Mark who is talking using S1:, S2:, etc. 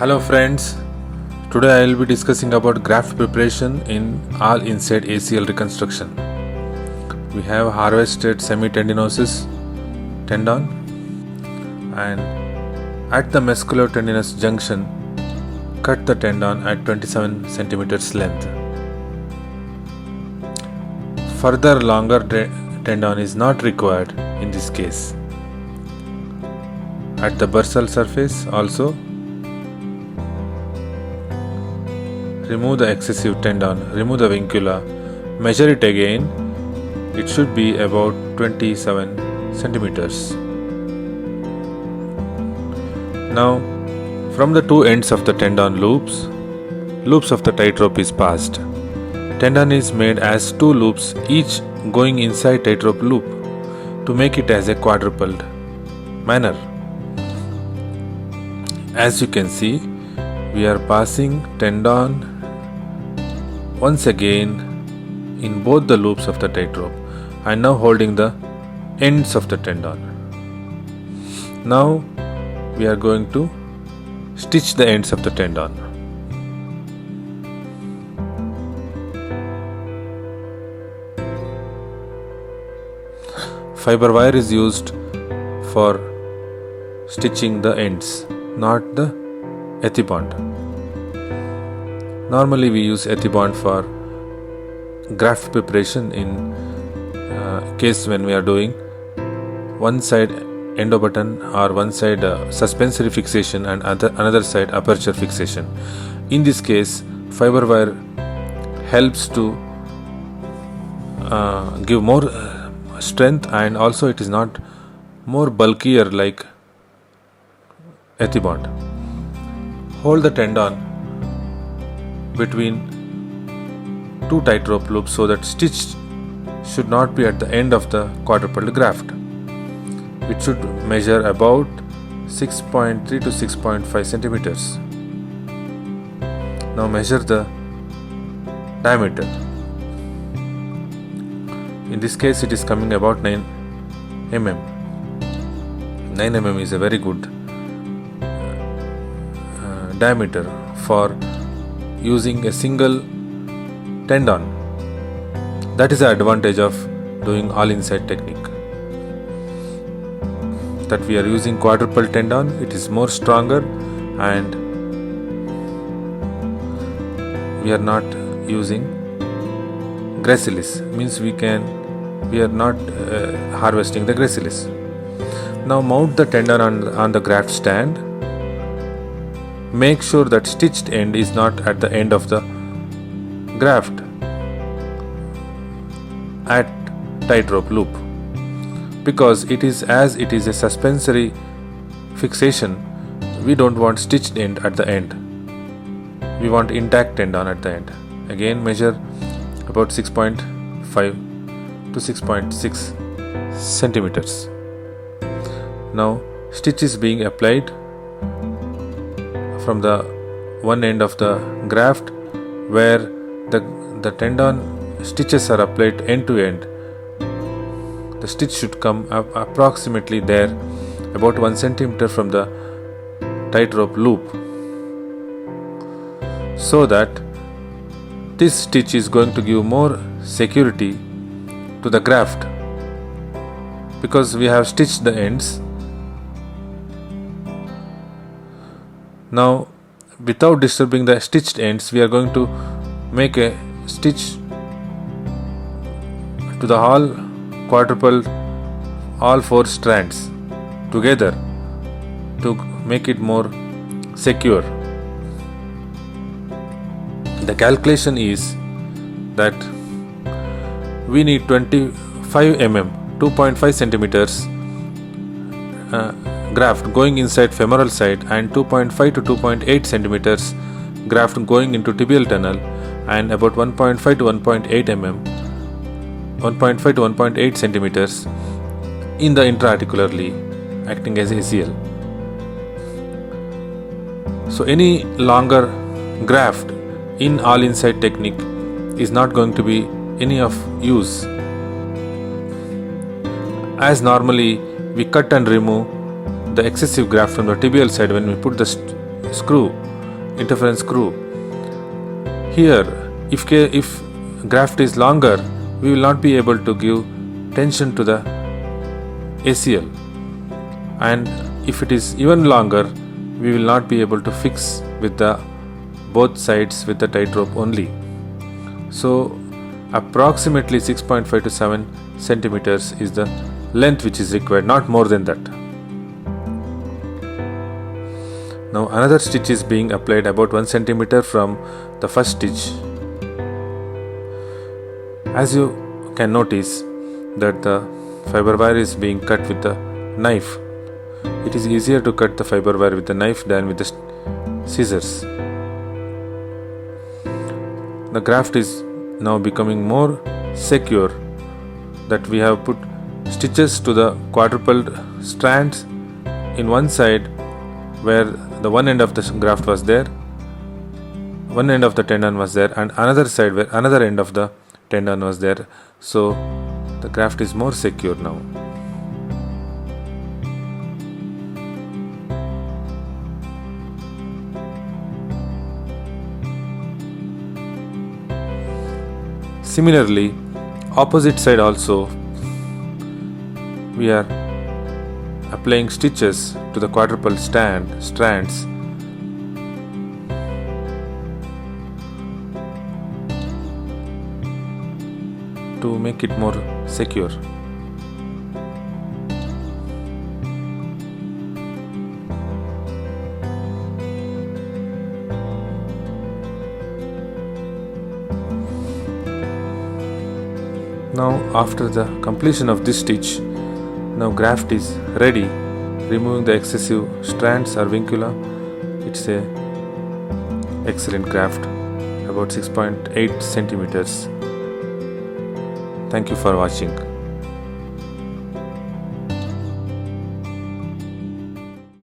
S1: Hello friends, today I will be discussing about graft preparation in all inside ACL reconstruction. We have harvested semitendinosus tendon and at the musculotendinous junction cut the tendon at 27 centimeters length. Further longer tendon is not required in this case. At the bursal surface also remove the excessive tendon, remove the vincula, measure it again, it should be about 27 centimeters. Now, from the two ends of the tendon loops of the tightrope is passed. Tendon is made as two loops, each going inside tightrope loop to make it as a quadrupled manner. As you can see, we are passing tendon once again in both the loops of the tightrope and now holding the ends of the tendon. Now we are going to stitch the ends of the tendon. Fiber wire is used for stitching the ends, not the Ethibond. Normally we use Ethibond for graft preparation in case when we are doing one side endobutton or one side suspensory fixation and another side aperture fixation. In this case, fiber wire helps to give more strength, and also it is not more bulkier like Ethibond. Hold the tendon between two tightrope loops so that stitch should not be at the end of the quadrupled graft. It should measure about 6.3 to 6.5 centimeters. Now measure the diameter. In this case it is coming about 9 mm. 9 mm is a very good diameter for using a single tendon. That is the advantage of doing all inside technique, that we are using quadruple tendon. It is more stronger and we are not using gracilis, means we are not harvesting the gracilis. Now mount the tendon on the graft stand. Make sure that stitched end is not at the end of the graft at tightrope loop, because it is a suspensory fixation. We don't want stitched end at the end. We want intact tendon at the end. Again measure about 6.5 to 6.6 centimeters. Now stitch is being applied from the one end of the graft where the tendon stitches are applied end to end. The stitch should come up approximately there, about 1 centimeter from the tightrope loop, so that this stitch is going to give more security to the graft, because we have stitched the ends. Now, without disturbing the stitched ends, we are going to make a stitch to the all four strands together to make it more secure. The calculation is that we need 25 mm, 2.5 centimeters graft going inside femoral side and 2.5 to 2.8 centimeters graft going into tibial tunnel, and about 1.5 to 1.8 mm, 1.5 to 1.8 centimeters in the intra-articularly acting as ACL. So any longer graft in all inside technique is not going to be any of use, as normally we cut and remove the excessive graft from the tibial side when we put the screw interference screw. Here, if graft is longer, we will not be able to give tension to the ACL, and if it is even longer, we will not be able to fix with the both sides with the tight rope only. So approximately 6.5 to 7 centimeters is the length which is required, not more than that. Now another stitch is being applied about 1 centimeter from the first stitch. As you can notice that the fiber wire is being cut with the knife. It is easier to cut the fiber wire with the knife than with the scissors. The graft is now becoming more secure, that we have put stitches to the quadrupled strands in one side where the one end of the graft was there, one end of the tendon was there, and another side where another end of the tendon was there. So the graft is more secure now. Similarly, opposite side also we are applying stitches to the quadruple strands to make it more secure. Now after the completion of this stitch, now graft is ready, removing the excessive strands or vincula. It's a excellent graft, about 6.8 centimeters. Thank you for watching.